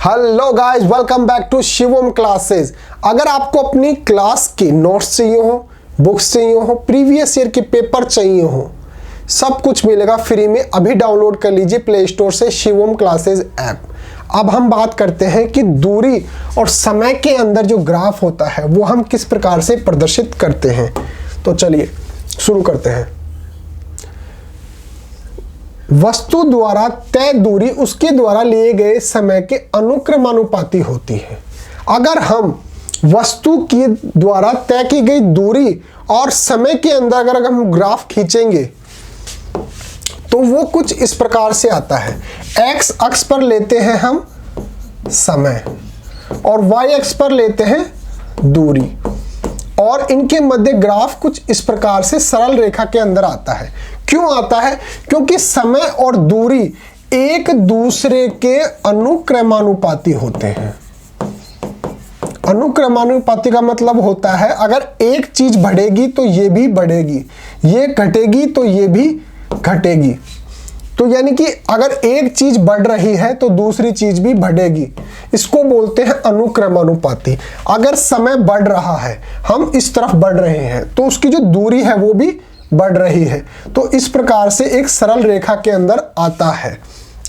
Hello guys, welcome back to Shivam classes. अगर आपको अपनी क्लास के नोट्स चाहिए हो, बुक्स चाहिए हो, प्रीवियस ईयर के पेपर चाहिए हो, सब कुछ मिलेगा फ्री में। अभी डाउनलोड कर लीजिए प्ले स्टोर से शिवम क्लासेस ऐप। अब हम बात करते हैं कि दूरी और समय के अंदर जो ग्राफ होता है वो हम किस प्रकार से प्रदर्शित करते हैं। तो चलिए शुरू करते हैं। वस्तु द्वारा तय दूरी उसके द्वारा लिए गए समय के अनुक्रमानुपाती होती है। अगर हम वस्तु की द्वारा तय की गई दूरी और समय के अंदर अगर हम ग्राफ खींचेंगे तो वो कुछ इस प्रकार से आता है। एक्स अक्ष पर लेते हैं हम समय और वाई अक्ष पर लेते हैं दूरी, और इनके मध्य ग्राफ कुछ इस प्रकार से सरल रेखा के अंदर आता है। क्यों आता है? क्योंकि समय और दूरी एक दूसरे के अनुक्रमानुपाती होते हैं। अनुक्रमानुपाती का मतलब होता है अगर एक चीज बढ़ेगी तो ये भी बढ़ेगी, ये घटेगी तो ये भी घटेगी। तो यानी कि अगर एक चीज बढ़ रही है तो दूसरी चीज भी बढ़ेगी। इसको बोलते हैं अनुक्रमानुपाती। अगर समय बढ़ रहा है, हम इस तरफ बढ़ रहे हैं, तो उसकी जो दूरी है वो भी बढ़ रही है। तो इस प्रकार से एक सरल रेखा के अंदर आता है।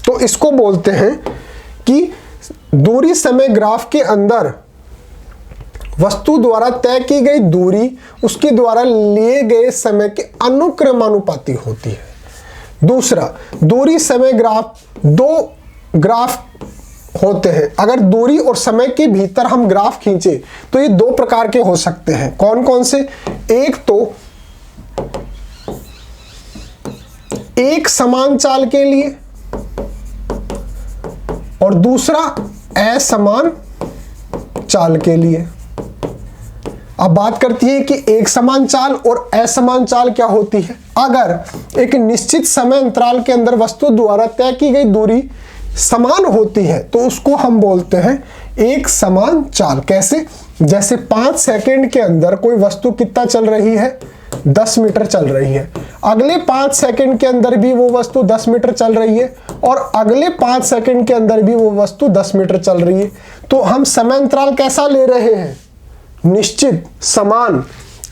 तो इसको बोलते हैं कि दूरी समय ग्राफ के अंदर वस्तु द्वारा तय की गई दूरी उसके द्वारा लिए गए समय के अनुक्रमानुपाती होती है। दूसरा, दूरी समय ग्राफ, दो ग्राफ होते हैं। अगर दूरी और समय के भीतर हम ग्राफ खींचे तो ये दो प्रकार के हो सकते हैं। कौन कौन से? एक तो एक समान चाल के लिए और दूसरा असमान चाल के लिए। अब बात करती है कि एक समान चाल और असमान चाल क्या होती है। अगर एक निश्चित समय अंतराल के अंदर वस्तु द्वारा तय की गई दूरी समान होती है तो उसको हम बोलते हैं एक समान चाल। कैसे? जैसे 5 सेकंड के अंदर कोई वस्तु कितना चल रही है? 10 मीटर चल रही है। अगले 5 सेकंड के अंदर भी वो वस्तु 10 मीटर चल रही है और अगले 5 सेकंड के अंदर भी वो वस्तु 10 मीटर चल रही है। तो हम समय अंतराल कैसा ले रहे हैं? निश्चित, समान,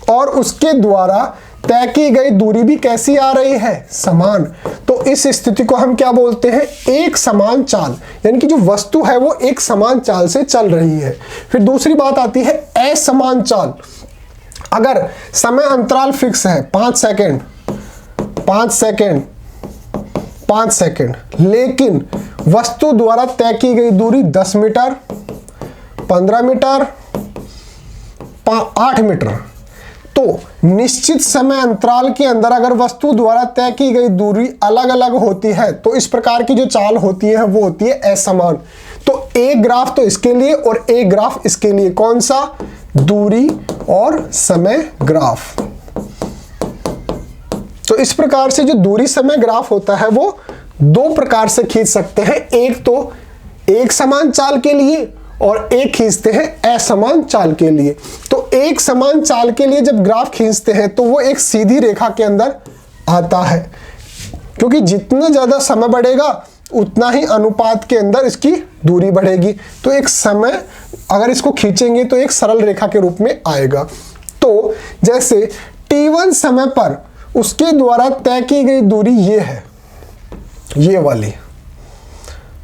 और उसके द्वारा तय की गई दूरी भी कैसी आ रही है? समान। तो इस स्थिति को हम क्या बोलते हैं? एक समान चाल। यानी कि जो वस्तु है वो एक समान चाल से चल रही है। फिर दूसरी बात आती है असमान चाल। अगर समय अंतराल फिक्स है 5 सेकंड, 5 सेकंड, 5 सेकंड, लेकिन वस्तु द्वारा तय की गई दूरी 10 मीटर, 15 मीटर, 8 मीटर, तो निश्चित समय अंतराल के अंदर अगर वस्तु द्वारा तय की गई दूरी अलग अलग होती है तो इस प्रकार की जो चाल होती है वो होती है असमान। तो एक ग्राफ तो इसके लिए और एक ग्राफ इसके लिए। कौन सा? दूरी और समय ग्राफ। तो इस प्रकार से जो दूरी समय ग्राफ होता है वो दो प्रकार से खींच सकते हैं। एक तो एक समान चाल के लिए और एक खींचते हैं असमान चाल के लिए। तो एक समान चाल के लिए जब ग्राफ खींचते हैं तो वो एक सीधी रेखा के अंदर आता है, क्योंकि जितना ज्यादा समय बढ़ेगा उतना ही अनुपात के अंदर इसकी दूरी बढ़ेगी। तो एक समय अगर इसको खींचेंगे तो एक सरल रेखा के रूप में आएगा। तो जैसे t1 समय पर उसके द्वारा तय की गई दूरी ये है, ये वाली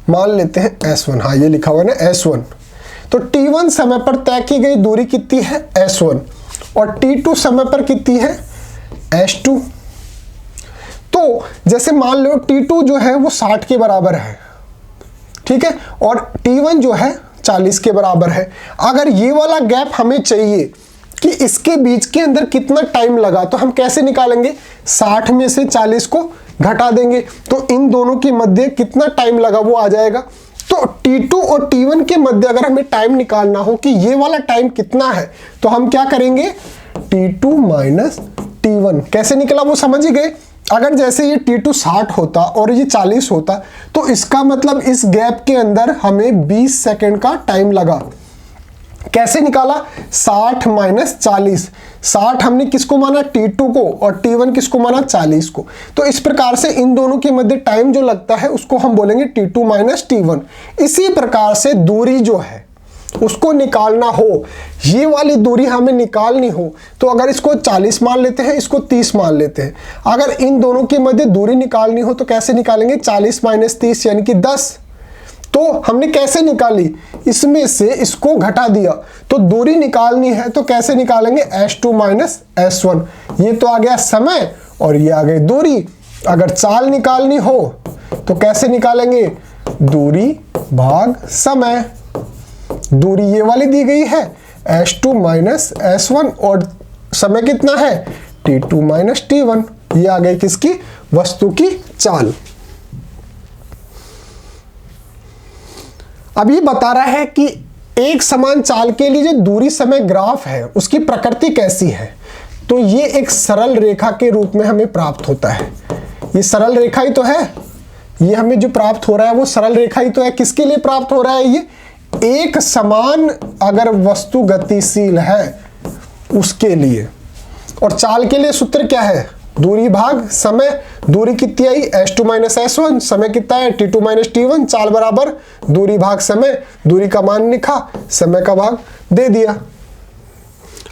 मान लेते हैं s1। हाँ, ये लिखा हुआ है ना s1। तो t1 समय पर तय की गई दूरी कितनी है? s1। और t2 समय पर कितनी है? s2। तो जैसे मान लो t2 जो है वो 60 के बराबर है, ठीक है, और t1 जो है 40 के बराबर है। अगर ये वाला गैप हमें चाहिए कि इसके बीच के अंदर कितना टाइम लगा, तो हम कैसे निकालेंगे? 60 में से 40 को घटा देंगे तो इन दोनों के मध्य कितना टाइम लगा वो आ जाएगा। तो t2 और t1 के मध्य अगर हमें टाइम निकालना हो कि ये वाला टाइम कितना है तो हम क्या करेंगे? t2 minus t1। कैसे निकला वो समझ ही गए। अगर जैसे ये t2 60 होता और ये 40 होता तो इसका मतलब इस गैप के अंदर हमें 20 सेकंड का टाइम लगा। कैसे निकाला? 60 माइनस 40। 60 हमने किसको माना? T2 को, और T1 किसको माना? 40 को। तो इस प्रकार से इन दोनों के मध्य टाइम जो लगता है उसको हम बोलेंगे T2 माइनस T1। इसी प्रकार से दूरी जो है उसको निकालना हो, ये वाली दूरी हमें निकालनी हो, तो अगर इसको 40 मान लेते हैं, इसको 30 मान लेते हैं। अगर इन दोनों के मध्य दूरी निकालनी हो तो कैसे निकालेंगे? 40 माइनस 30 यानी कि 10। तो हमने कैसे निकाली? इसमें से इसको घटा दिया। तो दूरी निकालनी है तो कैसे निकालेंगे? S2 minus S1। ये तो आ गया समय और ये आ गई दूरी। अगर चाल निकालनी हो तो कैसे निकालेंगे? दूरी भाग समय। दूरी ये वाली दी गई है S2 माइनस S1 और समय कितना है? T2 minus T1। ये आ गई किसकी? वस्तु की चाल। अब ये बता रहा है कि एक समान चाल के लिए जो दूरी समय ग्राफ है उसकी प्रकृति कैसी है। तो ये एक सरल रेखा के रूप में हमें प्राप्त होता है। ये सरल रेखा ही तो है, ये हमें जो प्राप्त हो रहा है वो सरल रेखा ही तो है। किसके लिए प्राप्त हो रहा है? ये एक समान अगर वस्तु गतिशील है उसके लिए। और चाल के लिए सूत्र क्या है? दूरी भाग समय। दूरी कितनी आई? S2 minus S1। समय कितना है? T2 minus T1। चाल बराबर दूरी भाग समय। दूरी का मान लिखा, समय का भाग दे दिया।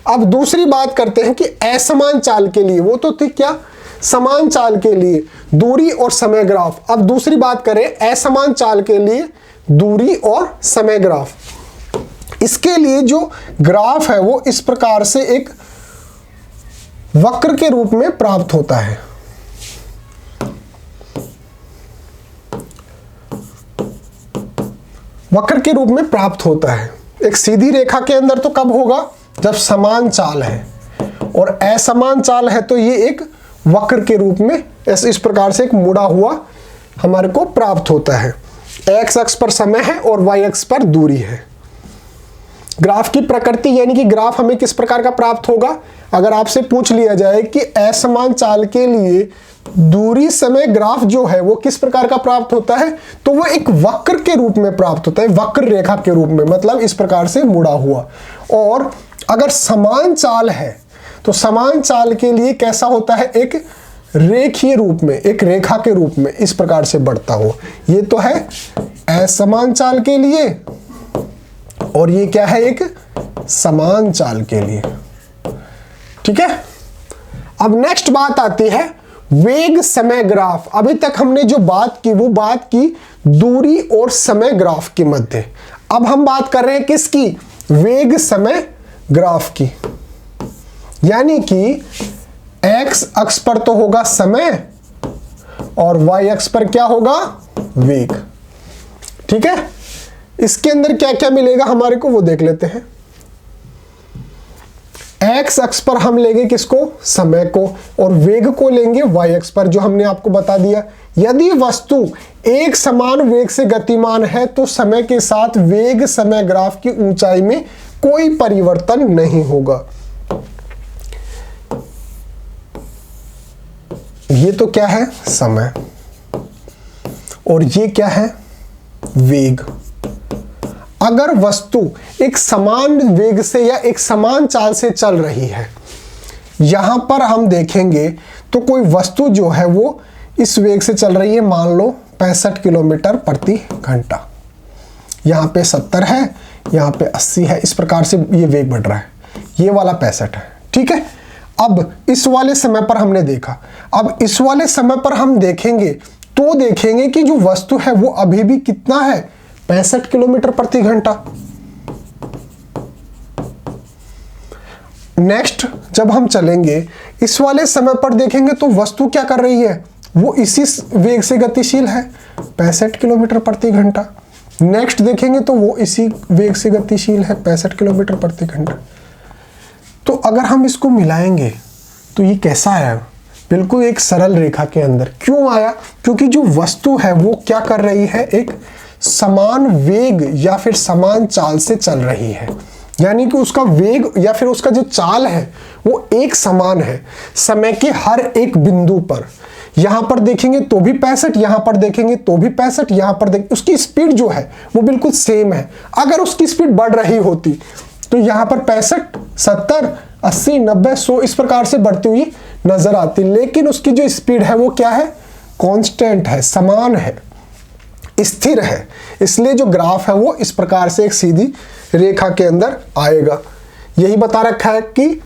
अब दूसरी बात करते हैं कि असमान चाल के लिए, वो तो थी क्या? समान चाल के लिए दूरी और समय ग्राफ। अब दूसरी बात करें असमान चाल के लिए दूरी और समय ग्राफ। इसके लिए जो ग्राफ है वो इस प्रकार से एक वक्र के रूप में प्राप्त होता है। वक्र के रूप में प्राप्त होता है। एक सीधी रेखा के अंदर तो कब होगा? जब समान चाल है, और असमान चाल है तो ये एक वक्र के रूप में इस प्रकार से एक मुड़ा हुआ हमारे को प्राप्त होता है। एक्स अक्ष पर समय है और वाई अक्ष पर दूरी है। ग्राफ की प्रकृति यानी कि ग्राफ हमें किस प्रकार का प्राप्त होगा? अगर आपसे पूछ लिया जाए कि असमान चाल के लिए दूरी समय ग्राफ जो है वो किस प्रकार का प्राप्त होता है, तो वो एक वक्र के रूप में प्राप्त होता है, वक्र रेखा के रूप में, मतलब इस प्रकार से मुड़ा हुआ। और अगर समान चाल है तो समान चाल के लिए कैसा होता है? एक रेखीय रूप में, एक रेखा के रूप में इस प्रकार से बढ़ता हो। ये तो है असमान चाल के लिए, और ये क्या है? एक समान चाल के लिए। ठीक है। अब नेक्स्ट बात आती है वेग समय ग्राफ। अभी तक हमने जो बात की वो बात की दूरी और समय ग्राफ के मध्य। अब हम बात कर रहे हैं किसकी? वेग समय ग्राफ की। यानी कि एक्स अक्ष पर तो होगा समय और वाई अक्ष पर क्या होगा? वेग। ठीक है। इसके अंदर क्या क्या मिलेगा हमारे को वो देख लेते हैं। एक्स अक्ष पर हम लेंगे किसको? समय को, और वेग को लेंगे वाई अक्ष पर, जो हमने आपको बता दिया। यदि वस्तु एक समान वेग से गतिमान है तो समय के साथ वेग समय ग्राफ की ऊंचाई में कोई परिवर्तन नहीं होगा। ये तो क्या है? समय, और ये क्या है? वेग। अगर वस्तु एक समान वेग से या एक समान चाल से चल रही है, यहां पर हम देखेंगे तो कोई वस्तु जो है वो इस वेग से चल रही है, मान लो 65 किलोमीटर प्रति घंटा। यहाँ पे 70 है, यहाँ पे 80 है, इस प्रकार से ये वेग बढ़ रहा है। ये वाला 65 है। ठीक है। अब इस वाले समय पर हमने देखा, अब इस वाले समय पर हम देखेंगे तो देखेंगे कि जो वस्तु है वो अभी भी कितना है? 65 किलोमीटर प्रति घंटा। नेक्स्ट जब हम चलेंगे इस वाले समय पर देखेंगे तो वस्तु क्या कर रही है? वो इसी वेग से गतिशील है, 65 किलोमीटर प्रति घंटा। नेक्स्ट देखेंगे तो वो इसी वेग से गतिशील है, 65 किलोमीटर प्रति घंटा। तो अगर हम इसको मिलाएंगे तो ये कैसा आया? बिल्कुल एक सरल रेखा के अंदर। क्यों आया? क्योंकि जो वस्तु है वो क्या कर रही है? एक समान वेग या फिर समान चाल से चल रही है। यानी कि उसका वेग या फिर उसका जो चाल है वो एक समान है समय के हर एक बिंदु पर। यहां पर देखेंगे तो भी 65, यहां पर देखेंगे तो भी 65, यहां पर उसकी स्पीड जो है वो बिल्कुल सेम है। अगर उसकी स्पीड बढ़ रही होती तो यहां पर 65, 70, 80, 90, 100 इस प्रकार से बढ़ती हुई नजर आती, लेकिन उसकी जो स्पीड है वो क्या है, कांस्टेंट है, समान है, स्थिर है। इसलिए जो ग्राफ है वो इस प्रकार से एक सीधी रेखा के अंदर आएगा। यही बता रखा है कि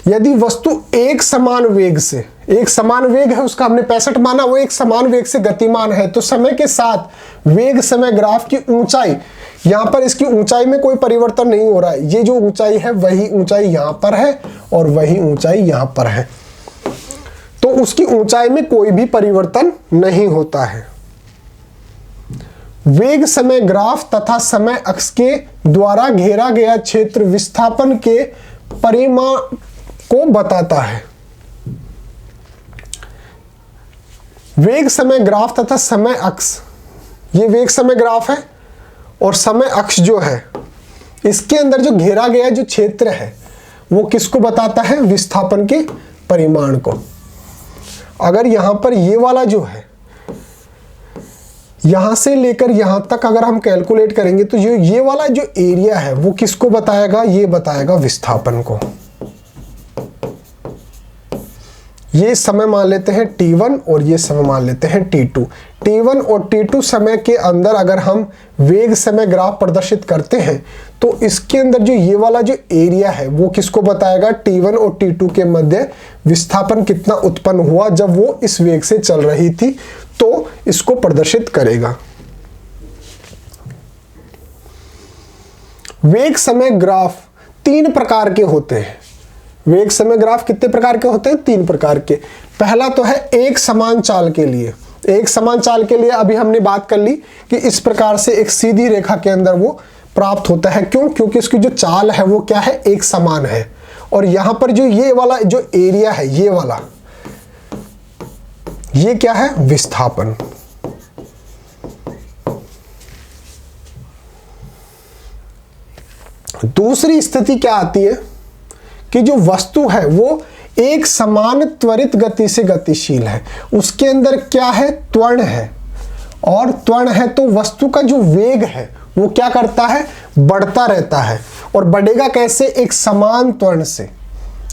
यदि वस्तु एक समान वेग से, एक समान वेग है उसका, हमने 65 माना, वो एक समान वेग से गतिमान है, तो समय के साथ वेग समय ग्राफ की ऊंचाई, यहां पर इसकी ऊंचाई में कोई परिवर्तन नहीं हो रहा है, ये जो ऊंचाई है वही ऊंचाई यहां पर है और वही ऊंचाई यहां पर है, तो उसकी ऊंचाई में कोई भी परिवर्तन नहीं होता है। वेग समय ग्राफ तथा समय अक्ष के द्वारा घेरा गया क्षेत्र विस्थापन के परिमाण को बताता है। वेग समय ग्राफ तथा समय अक्ष, ये वेग समय ग्राफ है और समय अक्ष जो है, इसके अंदर जो घेरा गया जो क्षेत्र है वो किसको बताता है, विस्थापन के परिमाण को। अगर यहां पर ये वाला जो है, यहां से लेकर यहां तक अगर हम कैलकुलेट करेंगे तो ये वाला जो एरिया है वो किसको बताएगा, ये बताएगा विस्थापन को। ये समय मान लेते हैं t1 और ये समय मान लेते हैं t2। t1 और t2 समय के अंदर अगर हम वेग समय ग्राफ प्रदर्शित करते हैं तो इसके अंदर जो ये वाला जो एरिया है वो किसको बताएगा, t1 और t2 के मध्य विस्थापन कितना उत्पन्न हुआ जब वो इस वेग से चल रही थी, तो इसको प्रदर्शित करेगा। वेग समय ग्राफ 3 प्रकार के होते हैं। वेग समय ग्राफ कितने प्रकार के होते हैं, 3 प्रकार के। पहला तो है एक समान चाल के लिए। एक समान चाल के लिए अभी हमने बात कर ली कि इस प्रकार से एक सीधी रेखा के अंदर वो प्राप्त होता है। क्यों? क्योंकि इसकी जो चाल है वो क्या है, एक समान है। और यहां पर जो ये वाला जो एरिया है, ये वाला, ये क्या है, विस्थापन। दूसरी स्थिति क्या आती है कि जो वस्तु है वो एक समान त्वरित गति से गतिशील है, उसके अंदर क्या है, त्वरण है, और त्वरण है तो वस्तु का जो वेग है वो क्या करता है, बढ़ता रहता है। और बढ़ेगा कैसे, एक समान त्वरण से,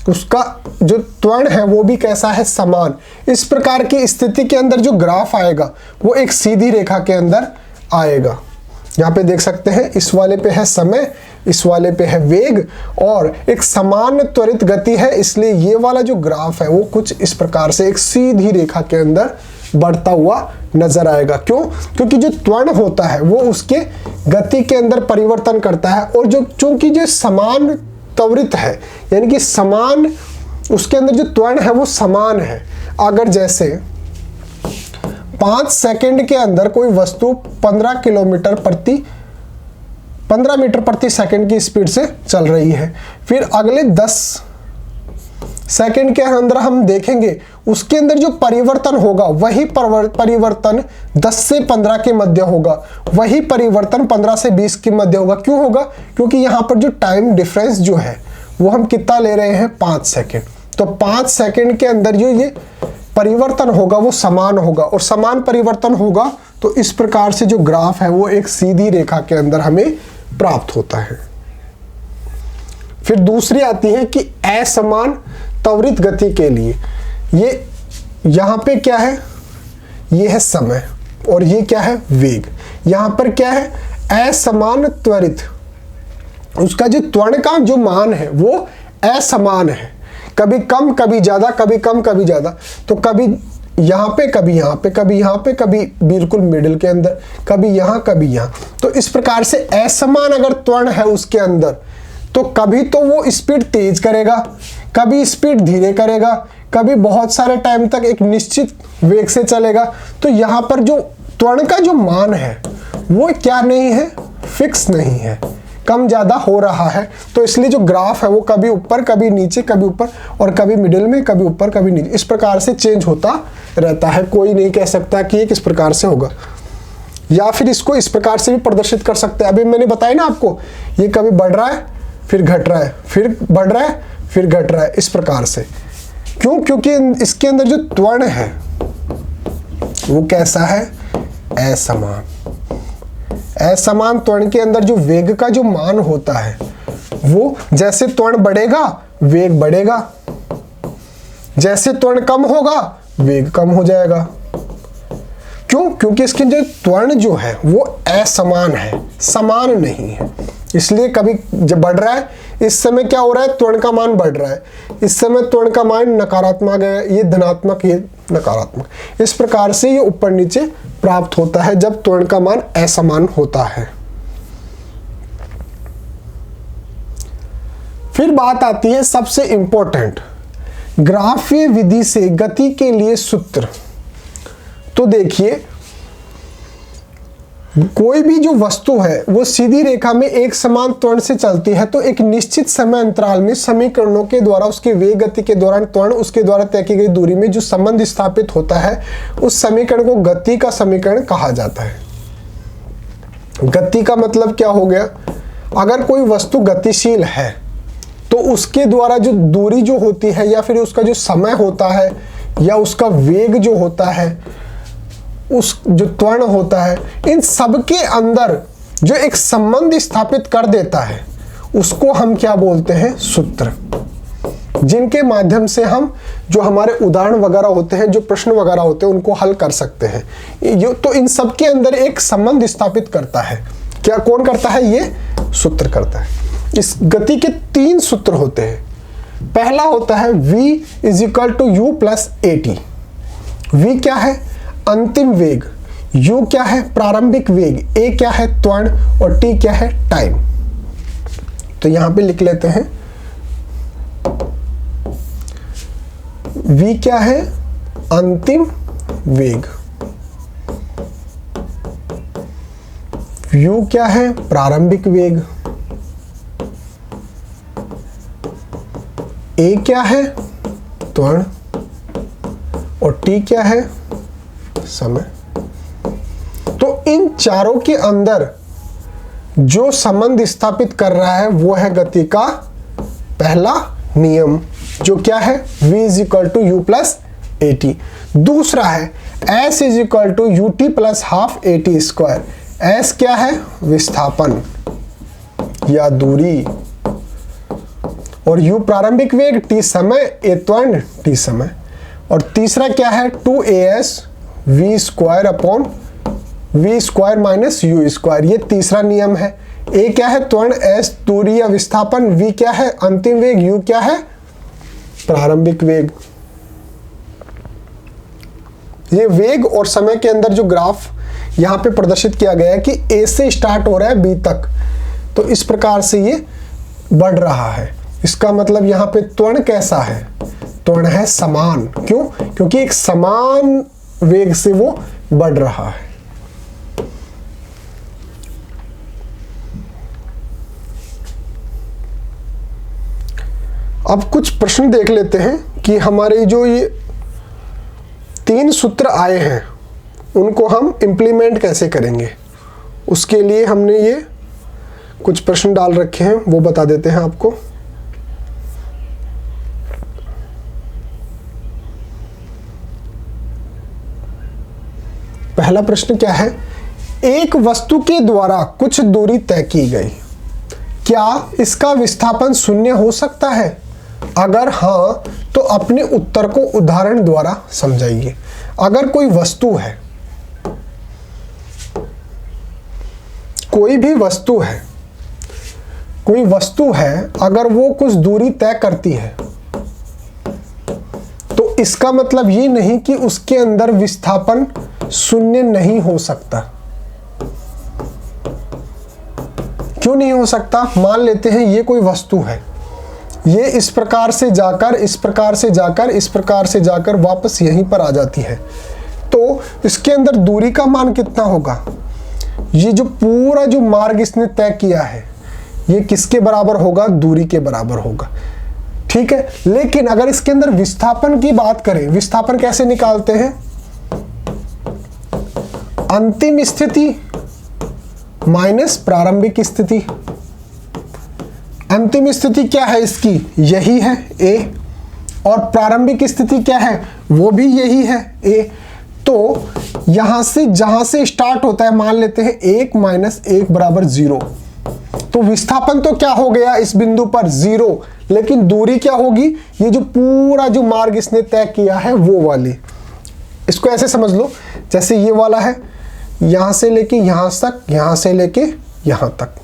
उसका जो त्वरण है वो भी कैसा है, समान। इस प्रकार की स्थिति के अंदर जो ग्राफ आएगा वो एक सीधी रेखा के अंदर आएगा। यहाँ पे देख सकते हैं, इस वाले पे है समय, इस वाले पे है वेग, और एक समान त्वरित गति है, इसलिए ये वाला जो ग्राफ है वो कुछ इस प्रकार से एक सीधी रेखा के अंदर बढ़ता हुआ नजर आएगा। क्यों? क्योंकि जो त्वरण होता है वो उसके गति के अंदर परिवर्तन करता है, और जो चूंकि जो समान त्वरित है, यानी कि समान, उसके अंदर जो त्वरण है वो समान है। अगर जैसे 5 सेकंड के अंदर कोई वस्तु 15 मीटर प्रति सेकंड की स्पीड से चल रही है, फिर अगले 10 सेकंड के अंदर हम देखेंगे उसके अंदर जो परिवर्तन होगा वही परिवर्तन 10 से 15 के मध्य होगा, वही परिवर्तन 15 से 20 के मध्य होगा। क्यों होगा? क्योंकि यहाँ पर जो टाइम डिफरेंस जो है वो हम कितना ले रहे हैं, 5 सेकंड। तो 5 सेकंड के अंदर जो ये परिवर्तन होगा वो समान होगा, और समान परिवर्तन होगा तो इस प्रकार से जो ग्राफ है वो एक सीधी रेखा के अंदर हमें प्राप्त होता है। फिर दूसरी आती है कि असमान त्वरित गति के लिए, ये यहां पे क्या है, ये है समय और ये क्या है, वेग। यहां पर क्या है, असमान त्वरित, उसका जो त्वरण का जो मान है वो असमान है, कभी कम कभी ज्यादा, कभी कम कभी ज्यादा। तो कभी यहाँ पे, कभी यहाँ पे, कभी यहाँ पे, कभी बिल्कुल मिडिल के अंदर, कभी यहाँ कभी यहाँ। तो इस प्रकार से असमान अगर त्वरण है उसके अंदर, तो कभी तो वो स्पीड तेज करेगा, कभी स्पीड धीरे करेगा, कभी बहुत सारे टाइम तक एक निश्चित वेग से चलेगा। तो यहाँ पर जो त्वरण का जो मान है वो क्या नहीं है, फिक्स नहीं है, कम ज्यादा हो रहा है। तो इसलिए जो ग्राफ है वो कभी ऊपर कभी नीचे, कभी ऊपर और कभी मिडिल में, कभी ऊपर कभी नीचे, इस प्रकार से चेंज होता रहता है। कोई नहीं कह सकता कि ये किस प्रकार से होगा। या फिर इसको इस प्रकार से भी प्रदर्शित कर सकते हैं। अभी मैंने बताया ना आपको, ये कभी बढ़ रहा है फिर घट रहा है, फिर बढ़ रहा है फिर घट रहा है, इस प्रकार से। क्यों? क्योंकि इसके अंदर जो त्वरण है वो कैसा है, असमान। असमान त्वरण के अंदर जो वेग का जो मान होता है वो जैसे त्वरण बढ़ेगा वेग बढ़ेगा, जैसे त्वरण कम होगा वेग कम हो जाएगा। क्यों? क्योंकि इसकी जो त्वरण जो है वो असमान है, समान नहीं है, इसलिए कभी जब बढ़ रहा है, इस समय क्या हो रहा है, त्वरण का मान बढ़ रहा है, इस समय त्वरण का मान नकारात्मक है, ये धनात्मक, ये नकारात्मक। इस प्रकार से ये ऊपर नीचे प्राप्त होता है जब त्वरण का मान असमान होता है। फिर बात आती है सबसे इंपॉर्टेंट, ग्राफीय विधि से गति के लिए सूत्र। तो देखिए, कोई भी जो वस्तु है वो सीधी रेखा में एक समान त्वरण से चलती है, तो एक निश्चित समय अंतराल में समीकरणों के द्वारा उसके वेग गति के दौरान त्वरण उसके द्वारा तय की गई दूरी में जो संबंध स्थापित होता है, उस समीकरण को गति का समीकरण कहा जाता है। गति का मतलब क्या हो गया, अगर कोई वस्तु गतिशील है तो उसके द्वारा जो दूरी जो होती है, या फिर उसका जो समय होता है, या उसका वेग जो होता है, उस जो त्वरण होता है, इन सब के अंदर जो एक संबंध स्थापित कर देता है, उसको हम क्या बोलते हैं, सूत्र, जिनके माध्यम से हम जो हमारे उदाहरण वगैरह होते हैं, जो प्रश्न वगैरह होते हैं, उनको हल कर सकते हैं। तो इन सब के अंदर एक संबंध स्थापित करता है, क्या कौन करता है, ये सूत्र करता है। इस गति के 3 सूत्र होते हैं। पहला होता है v = u + at। v क्या है, अंतिम वेग, u क्या है, प्रारंभिक वेग, a क्या है, त्वरण, और t क्या है, टाइम। तो यहां पे लिख लेते हैं, v क्या है, अंतिम वेग, u क्या है, प्रारंभिक वेग, a क्या है, त्वरण, और t क्या है, समय। तो इन चारों के अंदर जो संबंध स्थापित कर रहा है वो है गति का पहला नियम, जो क्या है, v = u + at। दूसरा है s = ut + ½ at²। s क्या है, विस्थापन या दूरी, और u प्रारंभिक वेग, t समय, a त्वरण, t समय। और तीसरा क्या है, 2as v² - u²। ये तीसरा नियम है। a क्या है, त्वरण, s दूरी या विस्थापन, v क्या है, अंतिम वेग, u क्या है, प्रारंभिक वेग। ये वेग और समय के अंदर जो ग्राफ यहां पे प्रदर्शित किया गया है कि a से स्टार्ट हो रहा है b तक, तो इस प्रकार से ये बढ़ रहा है। इसका मतलब यहां पे त्वरण कैसा है, त्वरण है समान। क्यों? क्योंकि एक समान वेग से वो बढ़ रहा है। अब कुछ प्रश्न देख लेते हैं कि हमारे जो ये 3 सूत्र आए हैं उनको हम इंप्लीमेंट कैसे करेंगे। उसके लिए हमने ये कुछ प्रश्न डाल रखे हैं, वो बता देते हैं आपको। पहला प्रश्न क्या है, एक वस्तु के द्वारा कुछ दूरी तय की गई, क्या इसका विस्थापन 0 हो सकता है? अगर हाँ तो अपने उत्तर को उदाहरण द्वारा समझाइए। अगर कोई वस्तु है, कोई भी वस्तु है, कोई वस्तु है, अगर वो कुछ दूरी तय करती है तो इसका मतलब ये नहीं कि उसके अंदर विस्थापन 0 नहीं हो सकता। क्यों नहीं हो सकता? मान लेते हैं ये कोई वस्तु है, ये इस प्रकार से जाकर, इस प्रकार से जाकर, इस प्रकार से जाकर वापस यहीं पर आ जाती है, तो इसके अंदर दूरी का मान कितना होगा? ये जो पूरा जो मार्ग इसने तय किया है ये किसके बराबर होगा? दूरी के बराबर होगा। ठीक है, लेकिन अगर इसके अंदर विस्थापन की बात करें, विस्थापन कैसे निकालते हैं? अंतिम स्थिति माइनस प्रारंभिक स्थिति। अंतिम स्थिति क्या है इसकी? यही है A, और प्रारंभिक स्थिति क्या है? वो भी यही है A। तो यहां से जहां से स्टार्ट होता है, मान लेते हैं 1 - 1 = 0, तो विस्थापन तो क्या हो गया इस बिंदु पर 0, लेकिन दूरी क्या होगी, ये जो पूरा जो मार्ग इसने तय किया है वो वाली। इसको ऐसे समझ लो जैसे ये वाला है, यहां से लेके यहां तक, यहां से लेके यहां तक,